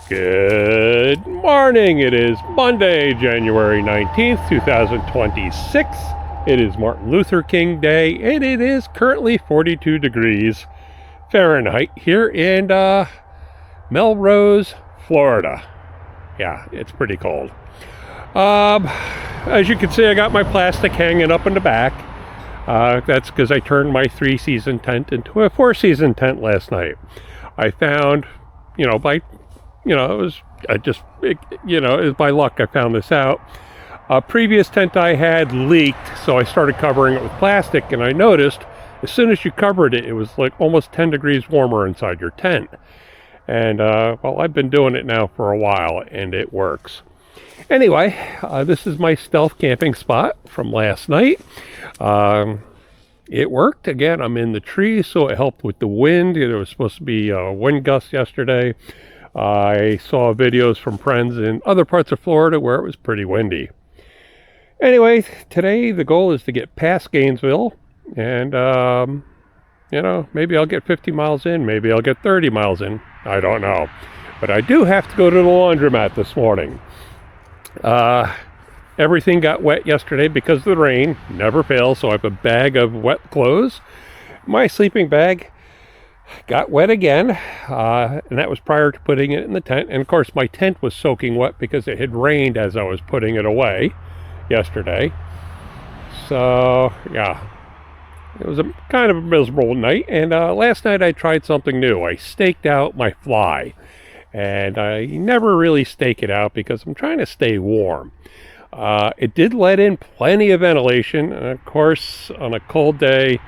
Good morning. It is Monday, January 19th, 2026. It is Martin Luther King Day, and it is currently 42 degrees Fahrenheit here in Melrose, Florida. Yeah, it's pretty cold. As you can see, I got my plastic hanging up in the back. That's because I turned my 3-season tent into a 4-season tent last night. I found, it was by luck I found this out. A previous tent I had leaked, so I started covering it with plastic, and I noticed as soon as you covered it, it was like almost 10 degrees warmer inside your tent. And, I've been doing it now for a while, and it works. Anyway, this is my stealth camping spot from last night. It worked. Again, I'm in the trees, so it helped with the wind. There was supposed to be wind gusts yesterday. I saw videos from friends in other parts of Florida where it was pretty windy. Anyway, today the goal is to get past Gainesville, and, maybe I'll get 50 miles in, maybe I'll get 30 miles in. I don't know. But I do have to go to the laundromat this morning. Everything got wet yesterday because of the rain. Never fails, so I have a bag of wet clothes. My sleeping bag got wet again, and that was prior to putting it in the tent. And of course, my tent was soaking wet because it had rained as I was putting it away yesterday. So, yeah, it was a kind of a miserable night. And last night I tried something new. I staked out my fly. And I never really stake it out because I'm trying to stay warm. It did let in plenty of ventilation. And of course, on a cold day,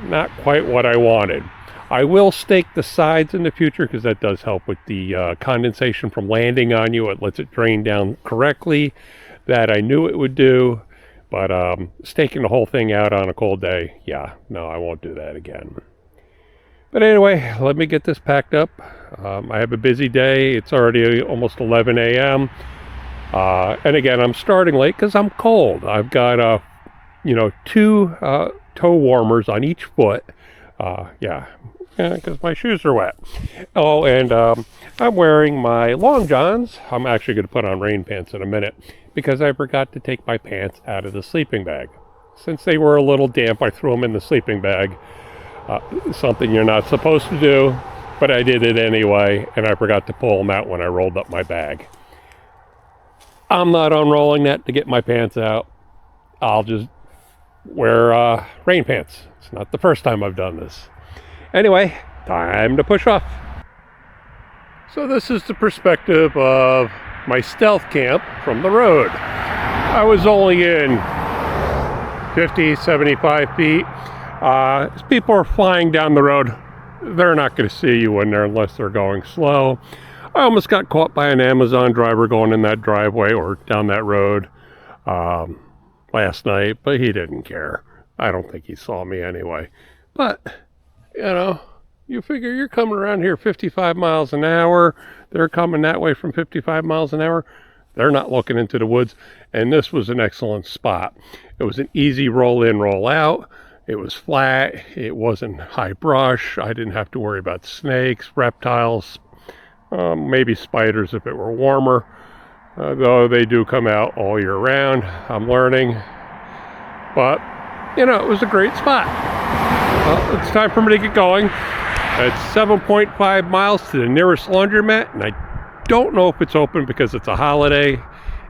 not quite what I wanted. I will stake the sides in the future because that does help with the condensation from landing on you. It lets it drain down correctly. That I knew it would do. But staking the whole thing out on a cold day, yeah, no, I won't do that again. But anyway, let me get this packed up. I have a busy day. It's already almost 11 a.m. And again, I'm starting late because I'm cold. I've got, 2 toe warmers on each foot. Because my shoes are wet. Oh, and I'm wearing my long johns. I'm actually going to put on rain pants in a minute because I forgot to take my pants out of the sleeping bag. Since they were a little damp, I threw them in the sleeping bag. Something you're not supposed to do, but I did it anyway, and I forgot to pull them out when I rolled up my bag. I'm not unrolling that to get my pants out. I'll just wear rain pants. It's not the first time I've done this. Anyway, time to push off. So this is the perspective of my stealth camp from the road. I was only in 50, 75 feet. As people are flying down the road, they're not going to see you in there unless they're going slow. I almost got caught by an Amazon driver going in that driveway or down that road last night, but he didn't care. I don't think he saw me anyway. But, you figure you're coming around here 55 miles an hour. They're coming that way from 55 miles an hour. They're not looking into the woods. And this was an excellent spot. It was an easy roll in, roll out. It was flat. It wasn't high brush. I didn't have to worry about snakes, reptiles, maybe spiders if it were warmer. Though they do come out all year round. I'm learning. But, it was a great spot. Well, it's time for me to get going. It's 7.5 miles to the nearest laundromat, and I don't know if it's open because it's a holiday.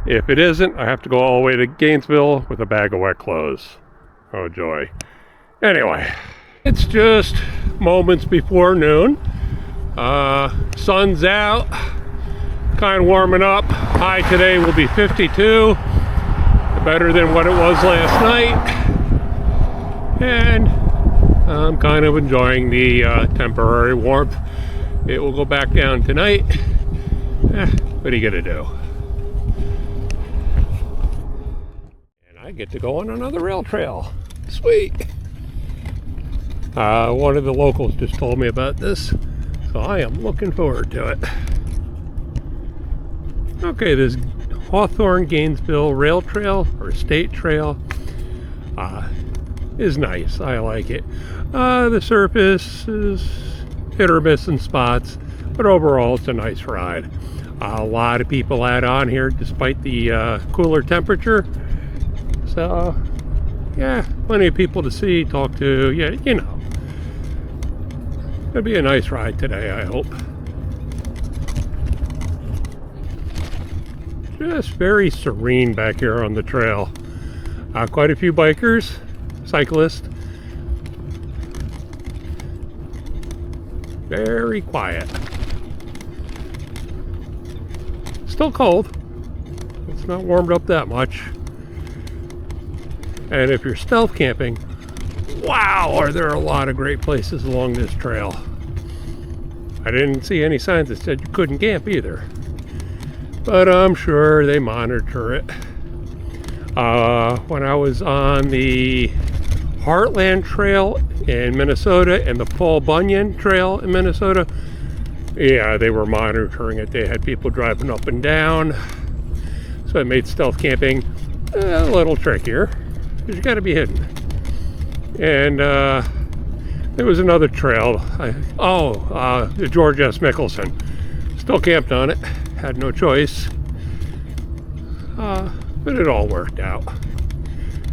If it isn't, I have to go all the way to Gainesville with a bag of wet clothes. Oh, joy. Anyway, it's just moments before noon. Sun's out, kind of warming up. High today will be 52, better than what it was last night. And I'm kind of enjoying the temporary warmth. It will go back down tonight. What are you gonna do? And I get to go on another rail trail. Sweet. One of the locals just told me about this, so I am looking forward to it. Okay, this Hawthorne-Gainesville Rail Trail, or State Trail, is nice. I like it. The surface is hit or miss in spots, but overall it's a nice ride. A lot of people add on here despite the cooler temperature. So yeah, plenty of people to see, talk to. Yeah, you know, it'll be a nice ride today, I hope. Just very serene back here on the trail. Quite a few bikers, cyclists. Very quiet. Still cold. It's not warmed up that much. And if you're stealth camping, wow, are there a lot of great places along this trail. I didn't see any signs that said you couldn't camp either, but I'm sure they monitor it. When I was on the Heartland Trail in Minnesota and the Paul Bunyan Trail in Minnesota, yeah, they were monitoring it. They had people driving up and down, so it made stealth camping a little trickier because you got to be hidden. And there was another trail. The George S. Mickelson. Still camped on it. Had no choice. But it all worked out.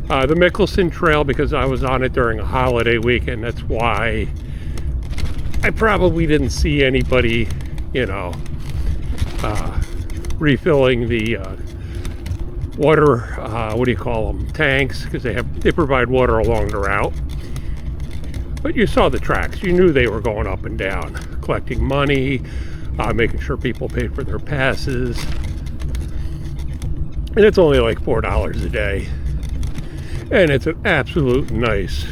The Mickelson Trail, because I was on it during a holiday weekend, that's why I probably didn't see anybody, you know, refilling the water, what do you call them, tanks, because they provide water along the route. But you saw the tracks. You knew they were going up and down, collecting money, making sure people paid for their passes. And it's only like $4 a day. And it's an absolute nice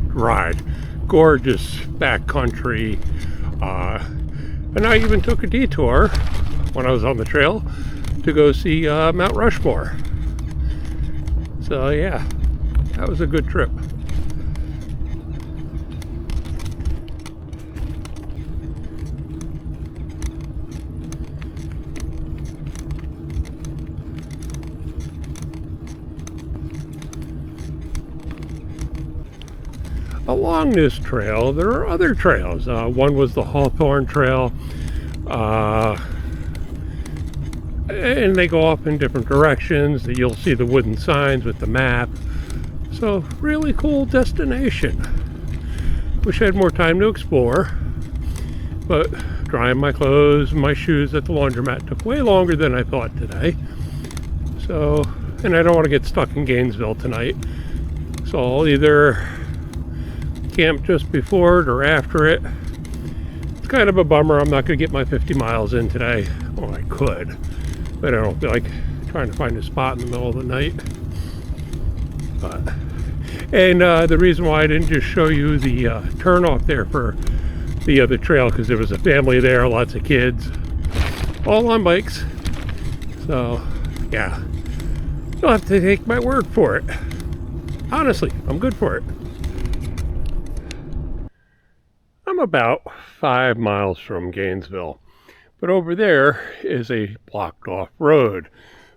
ride. Gorgeous backcountry. And I even took a detour when I was on the trail to go see Mount Rushmore. So yeah, that was a good trip. Along this trail, there are other trails. One was the Hawthorne Trail, and they go off in different directions. You'll see the wooden signs with the map. So, really cool destination. Wish I had more time to explore, but drying my clothes and my shoes at the laundromat took way longer than I thought today. So, and I don't want to get stuck in Gainesville tonight. So I'll either camp just before it or after it. It's kind of a bummer I'm not going to get my 50 miles in today. Oh, I could, but I don't feel like trying to find a spot in the middle of the night. And the reason why I didn't just show you the turnoff there for the other trail, because there was a family there, lots of kids, all on bikes. So yeah, you'll have to take my word for it. Honestly, I'm good for it. I'm about 5 miles from Gainesville, but over there is a blocked off road.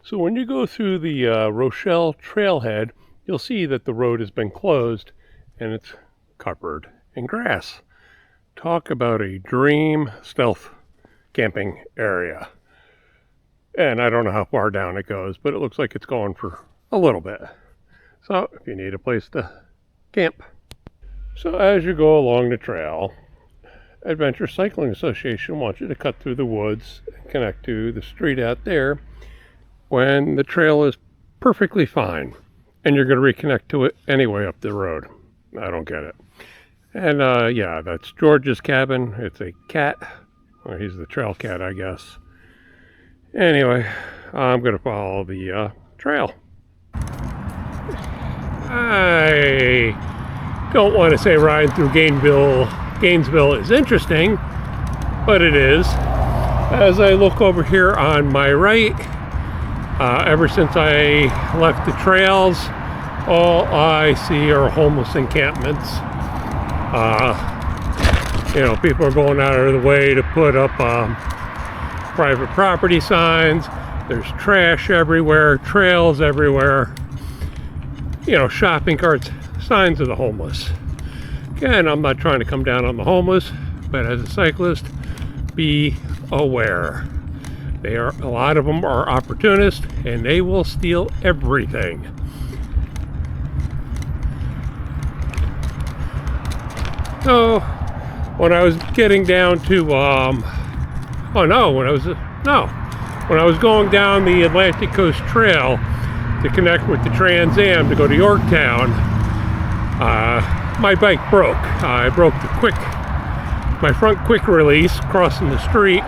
So when you go through the Rochelle trailhead, you'll see that the road has been closed and it's covered in grass. Talk about a dream stealth camping area. And I don't know how far down it goes, but it looks like it's going for a little bit. So if you need a place to camp. So as you go along the trail, Adventure Cycling Association wants you to cut through the woods and connect to the street out there when the trail is perfectly fine and you're going to reconnect to it anyway up the road. I don't get it. And yeah, that's George's cabin. It's a cat. Well, he's the trail cat, I guess. Anyway, I'm going to follow the trail. I don't want to say riding through Gainesville is interesting, but it is. As I look over here on my right, ever since I left the trails, all I see are homeless encampments. You know, people are going out of the way to put up private property signs. There's trash everywhere, trails everywhere. You know, shopping carts, signs of the homeless. Again, I'm not trying to come down on the homeless, but as a cyclist, be aware. A lot of them are opportunists, and they will steal everything. So when I was getting down to when I was going down the Atlantic Coast Trail to connect with the Trans Am to go to Yorktown, my bike broke. I broke my front quick release crossing the street.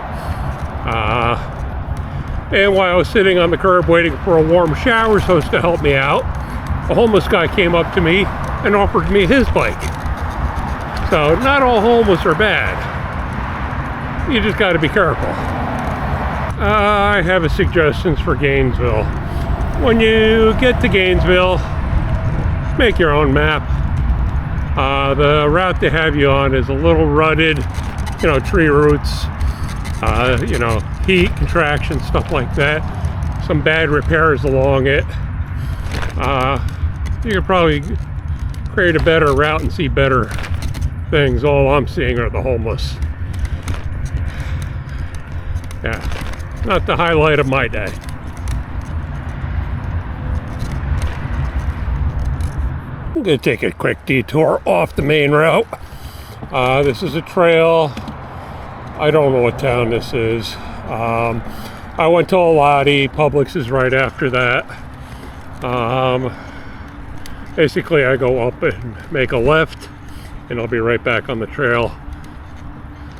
And while I was sitting on the curb waiting for a warm shower supposed to help me out, a homeless guy came up to me and offered me his bike. So not all homeless are bad. You just got to be careful. I have a suggestions for Gainesville. When you get to Gainesville, make your own map. The route they have you on is a little rutted, tree roots, heat, contraction, stuff like that. Some bad repairs along it. You could probably create a better route and see better things. All I'm seeing are the homeless. Yeah, not the highlight of my day. I'm going to take a quick detour off the main route. This is a trail. I don't know what town this is. I went to Alachua. Publix is right after that. Basically, I go up and make a left, and I'll be right back on the trail.